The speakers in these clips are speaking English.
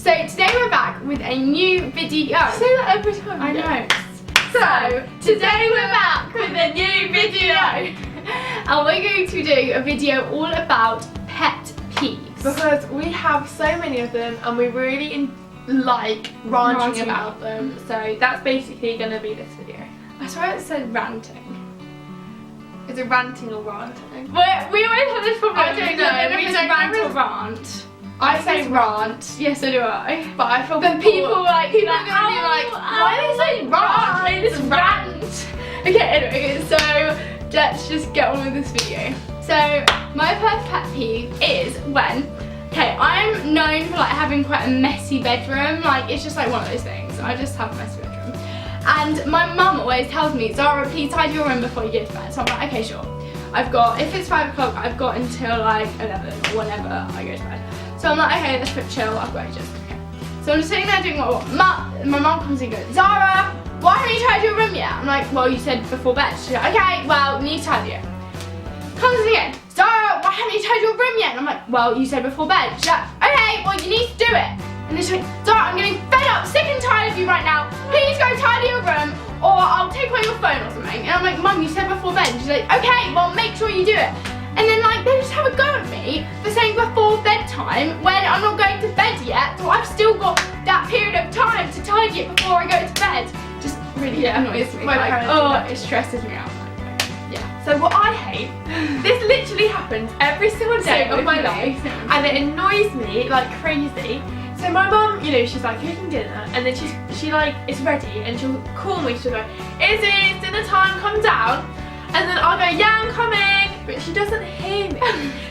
So today we're back with a new video. You say that every time. I know. So today we're back with a new video. And we're going to do a video all about pet peeves. Because we have so many of them and we really like ranting about them. So that's basically going to be this video. I swear it said ranting. Is it ranting or ranting? We always have this problem. I don't know. We We don't don't rant know. or rant. I say rant. Yes, so do I. But I feel But people like people are gonna be like, why are they saying rant? It's rant. Okay, anyway, so let's just get on with this video. So my first pet peeve is when, okay, I'm known for like having quite a messy bedroom. Like it's just like one of those things. I just have a messy bedroom. And my mum always tells me, Zara, please tidy your room before you go to bed. So I'm like, okay, sure. I've got, if it's 5 o'clock, I've got until like 11 or whenever I go to bed. So I'm like, okay, let's put chill, I've got ages. Okay. So I'm just sitting there doing what I want. My mum comes in and goes, Zara, why haven't you tidied your room yet? I'm like, well, you said before bed. She's like, okay, well, you need to tidy it. Comes in again, Zara, why haven't you tidied your room yet? And I'm like, well, you said before bed. She's like, okay, well, you need to do it. And then she's like, Zara, I'm getting fed up, sick and tired of you right now. Please go tidy your room or I'll take away your phone or something. And I'm like, Mum, you said before bed. And she's like, okay, well, make sure you do it. And then like they just have a go at me for saying before bedtime when I'm not going to bed yet. So I've still got that period of time to tidy it before I go to bed. Just really annoys me. Like, oh, it stresses me out. Yeah. So what I hate, this literally happens every single day of my life and it annoys me like crazy. So my mum, you know, she's like cooking dinner and then she like, it's ready and she'll call me, she'll go, Issy, it's dinner time, come down. And then I'll go, yeah, I'm coming. But she doesn't hear me.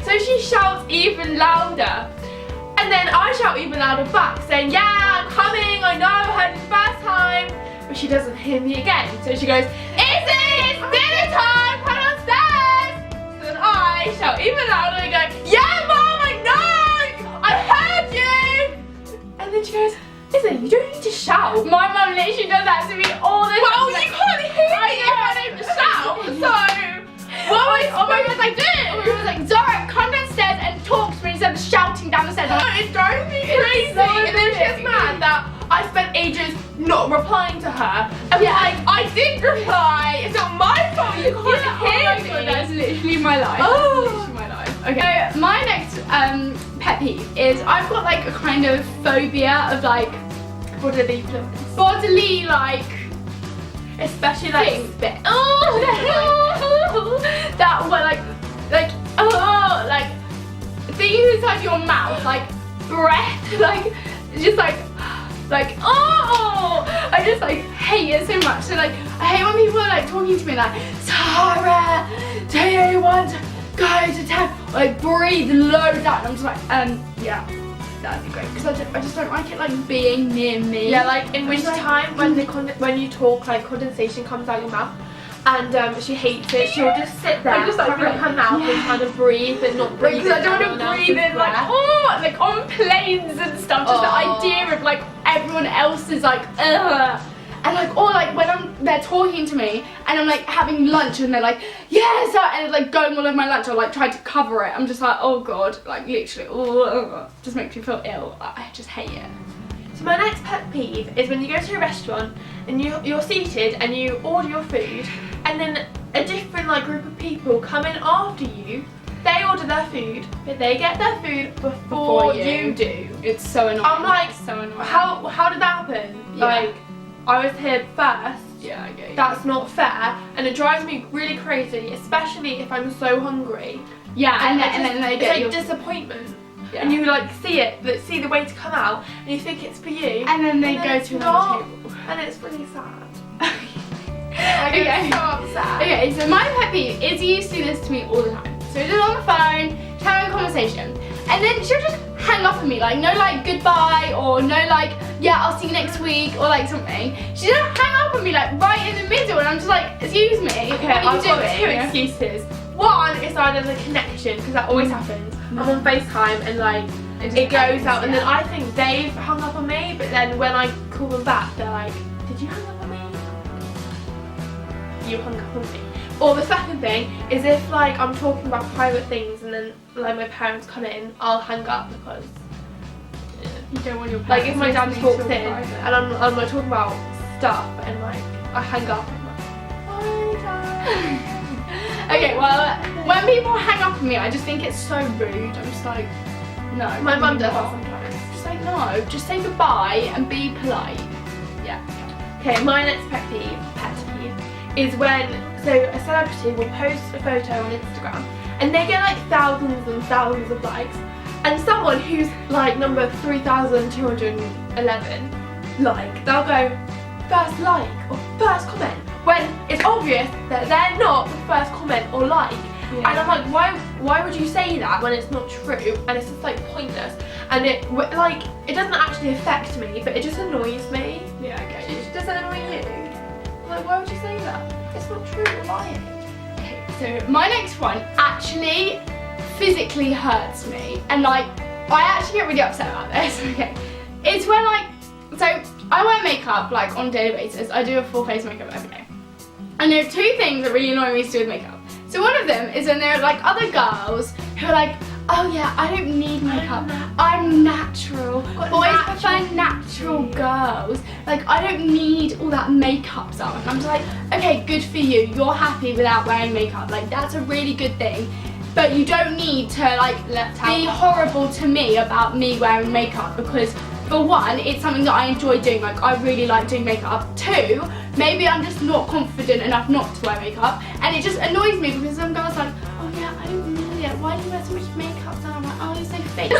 So she shouts even louder. And then I shout even louder back saying, yeah, I'm coming, I know, I heard it the first time. But she doesn't hear me again. So she goes, Issy, it's dinner time, come downstairs. So then I shout even louder and go, yeah, Mum, I know, I heard you. And then she goes, Issy, you don't need to shout. My mum literally does that to me all the time. Well, you can't hear me if I don't shout. So, what was I doing? She was like, Zara, come downstairs and talk to me instead of shouting down the stairs. I'm like, It drove me crazy. so And then she gets annoying. mad that I spent ages not replying to her. And like, I did reply. It's not my fault. You can't hear me. God, that's literally my life. Oh. That's literally my life. Okay, so my next pet peeve is I've got like a kind of phobia of like bodily like, especially like spit. Oh, that were like things inside your mouth, like breath, like just like oh, I just like hate it so much. So like I hate when people are like talking to me like, Zara, do you want to go to town? Like breathe loads out. And I'm just like yeah. That'd be great because I just don't like it like being near me. Yeah, like in winter like, time when you talk, like condensation comes out your mouth, and she hates it. She'll just sit there, just, like, covering her mouth and trying to breathe, but not breathe. Because I don't want to breathe in like on planes and stuff. Just the idea of like everyone else is like ugh. And like, or like when they're talking to me and I'm like having lunch and they're like, yes, and it's like going all over my lunch, I like tried to cover it. I'm just like, oh god, like literally, just makes me feel ill. I just hate it. So my next pet peeve is when you go to a restaurant and you're seated and you order your food and then a different like group of people come in after you. They order their food, but they get their food before you do. It's so annoying. I'm like, so annoying. How did that happen? Yeah. Like, I was here first. Yeah, I get you. That's not fair, and it drives me really crazy, especially if I'm so hungry. Yeah, and then they get it's like disappointment. Yeah. And you like see the waiter come out, and you think it's for you, and then they go it's to another not, table. and it's really sad. I Okay. get so upset. Okay, so my pet peeve is Izzy used to do this to me all the time. So we're just on the phone, having a conversation, and then she'll just hang up on me, like no like goodbye or no like yeah I'll see you next week or like something. She just hang up on me like right in the middle, and I'm just like, excuse me, Okay, what are you I've got doing? two excuses. One is either the connection, because that always happens. I'm on FaceTime and like it goes out, and then I think they've hung up on me, but then when I call them back, they're like, did you hang up on me? You hung up on me. Or the second thing is if like I'm talking about private things and then like my parents come in, I'll hang up because You don't want your like if my dad just walks in private. and I'm like talking about stuff and like I hang up and I'm like, hi Dad. Okay, well, when people hang up on me, I just think it's so rude. I'm just like, no. My mum does that not. sometimes. Just like, no, just say goodbye and be polite. Yeah. Okay, my next pet peeve is when a celebrity will post a photo on Instagram and they get like thousands and thousands of likes, and someone who's like number 3,211 they'll go first like or first comment when it's obvious that they're not the first comment or like. Yeah. And I'm like, why would you say that when it's not true and it's just like pointless, and it doesn't actually affect me, but it just annoys me. Yeah, okay. Does that annoy you? Like, why would you say that? It's not true, you're lying. Okay, so my next one actually physically hurts me, and like I actually get really upset about this. Okay, it's when so I wear makeup like on a daily basis. I do a full face makeup every day, and there are two things that really annoy me to do with makeup. So one of them is when there are like other girls who are like, oh yeah, I don't need makeup, I'm natural. Boys prefer natural girls. Like, I don't need all that makeup stuff. And I'm just like, okay, good for you. You're happy without wearing makeup. Like, that's a really good thing. But you don't need to like be horrible to me about me wearing makeup, because for one, it's something that I enjoy doing. Like, I really like doing makeup. Two, maybe I'm just not confident enough not to wear makeup, and it just annoys me because some girls are like, oh yeah, I don't need it. Why do you wear so much makeup? And I'm like, oh, you're so fake.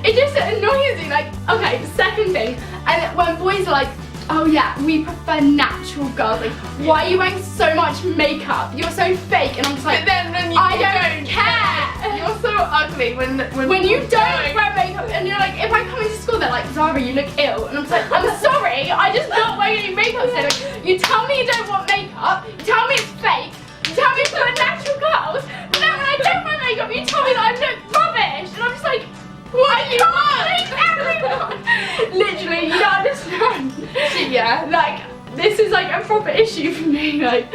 It just annoys me. Like, okay, second thing, and when boys are like, oh yeah, we prefer natural girls. Like, why are you wearing so much makeup? You're so fake. And I'm just like, but then when I don't care. You're so ugly when you don't wear makeup, and you're like, if I come into school, they're like, Zara, you look ill. And I'm just like, I'm sorry, I just not wearing any makeup today. Like, you tell me you don't want makeup, you tell me it's fake, you tell me it's for natural girls, but then when I don't wear makeup, you tell me that I look rubbish. And I'm just like, what are you lying, everyone? Literally, you don't understand. Yeah, like, this is like a proper issue for me. I'm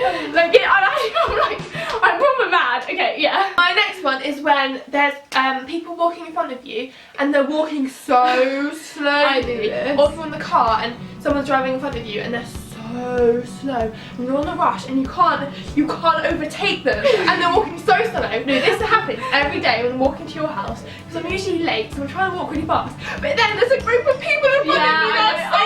proper mad. Okay, yeah. My next one is when there's people walking in front of you and they're walking so slowly. I do this. Or if you're in the car and someone's driving in front of you and they're so slow and you're on a rush and you can't overtake them and they're walking so slow. No, this happens every day when I'm walking to your house because I'm usually late, so I'm trying to walk really fast. But then there's a group of people in front of me that's so slow.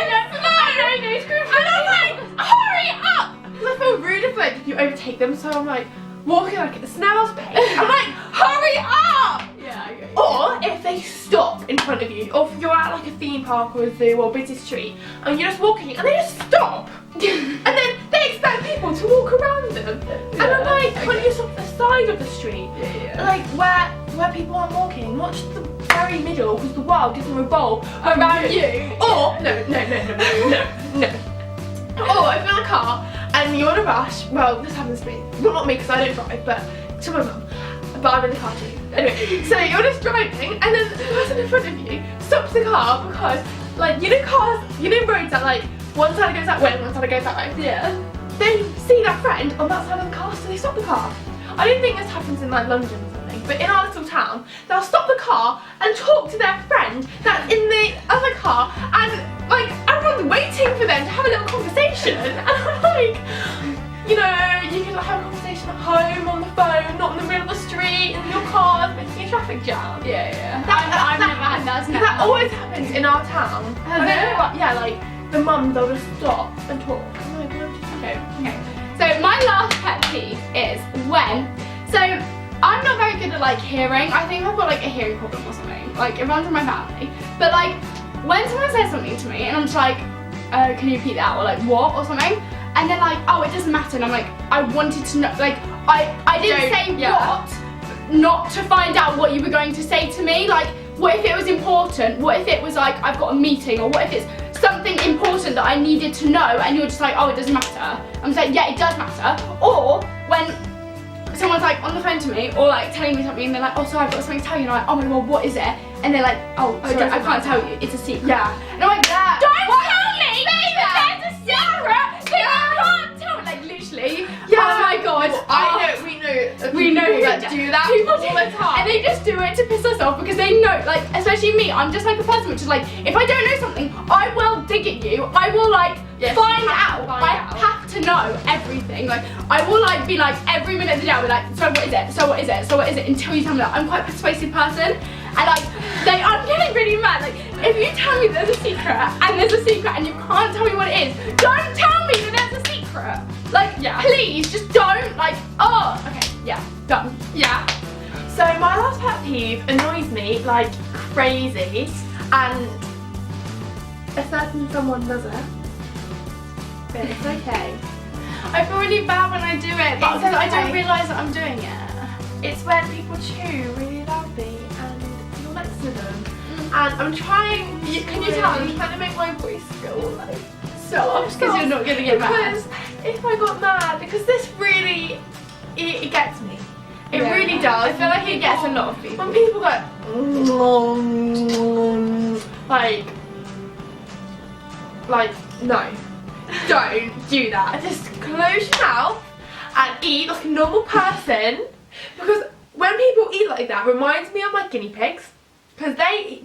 And I'm like, hurry up! Because I feel rude if you overtake them, so I'm like walking like at a snail's pace. I'm like, hurry up! Yeah, okay. Or if they stop in front of you, or if you're at like a theme park or a zoo or a busy street and you're just walking and they just stop. And then they expect people to walk around them. And I'm like, can't you stop at the side of the street? Like where people aren't walking, not just the very middle, because the world doesn't revolve around you. Or no. Or if you're in a car and you're in a rush, well, this happens to me. Well, not me because I don't drive, but to my mum. But I'm in the car too. Anyway, so you're just driving and then the person in front of you stops the car because, like, you know roads that like one side goes that way and one side goes that way? Yeah. They see their friend on that side of the car, so they stop the car. I don't think this happens in like London or something, but in our little town, they'll stop the car and talk to their friend that's in the other car, and like everyone's waiting for them to have a little conversation. And I'm like, you know, you can have a conversation at home on the phone, not in the middle of the street in your car making a traffic jam. Yeah. I've never had that. That always happens in our town. I don't know what, yeah, like the mums, they'll just stop and talk. I'm like, what did you do? Okay. So my last pet peeve is when, so I'm not very good at like hearing. I think I've got like a hearing problem or something. Like it runs in my family. But like when someone says something to me and I'm just like, can you repeat that, or like what or something? And they're like, oh, it doesn't matter. And I'm like, I wanted to know, like I didn't say what, not to find out what you were going to say to me. Like, what if it was important? What if it was like I've got a meeting, or what if it's something important that I needed to know and you're just like, oh, it doesn't matter. I'm just like, yeah, it does matter. Or when someone's like on the phone to me or like telling me something and they're like, oh, sorry, I've got something to tell you, and I'm like, oh my god, what is it? And they're like, oh, sorry, I can't tell you, it's a secret. Yeah. And I'm like, don't tell me that there's a secret that you can't tell me. Like literally, Yeah. oh my god. We know We know that do that People all the time. And they just do it to piss us off because they know, like, especially me, I'm just like a person which is like, if I don't know something, I will dig at you. I will like find out. I have to know everything. Like, I will like be like every minute of the day, I'll be like, so what is it? So what is it? So what is it? Until you tell me that. I'm quite a persuasive person. And like, I'm getting really mad. Like, if you tell me there's a secret and you can't tell me what it is, don't tell me that there's a secret. Like, please, just don't. Like, oh, okay, yeah, done. Yeah. So my last pet peeve annoys me like crazy, and a certain someone does it, but it's okay. I feel really bad when I do it, but because I don't realise that I'm doing it. It's when people chew really loudly and you're next to them. And I'm trying, can you tell, I'm trying to make my voice go like Stop, because you're not going to get mad. Because if I got mad, because this really, it gets me. It really does. I feel like it gets a lot of people. When people go, like, no, don't do that. Just close your mouth and eat like a normal person. Because when people eat like that, it reminds me of my guinea pigs. Because they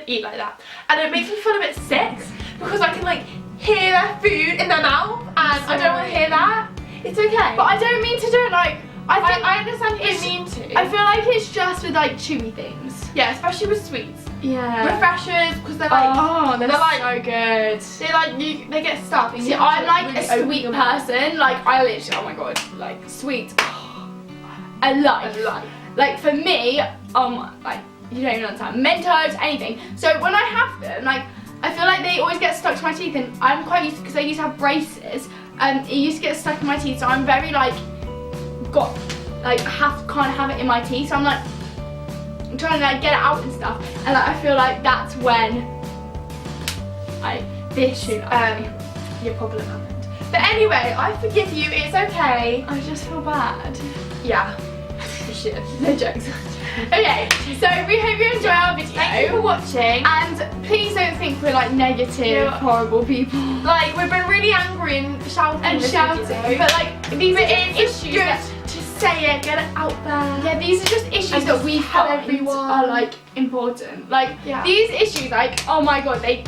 eat like that. And it makes me feel a bit sick. Because I can like hear their food in their mouth. And I don't want to hear that. It's okay. But I don't mean to do it like, I understand what you mean to. I feel like it's just with like chewy things. Yeah, especially with sweets. Yeah. Refreshers, because they're like, oh, they're like so good. They like they get stuck. See, I'm like a sweet person. Like I literally, oh my god, like sweets. A life. Like for me, like you don't even understand. Mentos, anything. So when I have them, like I feel like they always get stuck to my teeth, and I'm quite used to, because I used to have braces, and it used to get stuck in my teeth. So I'm very like can't have it in my teeth. So I'm like I'm trying to like get it out and stuff, and like I feel like that's when your problem happened. But anyway, I forgive you. It's okay. I just feel bad. Yeah. You should. No jokes. Okay, so we hope you enjoy our video. Thank you for watching. And please don't think we're like negative, horrible people. Like we've been really angry and shouting. But like these are issues that to say it, get it out there. Yeah, these are just issues that we find everyone are like important. Like these issues, like oh my god, they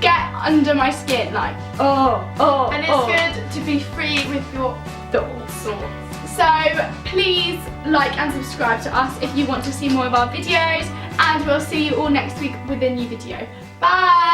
get under my skin. Like and it's good to be free with your thoughts. So please like and subscribe to us if you want to see more of our videos, and we'll see you all next week with a new video. Bye!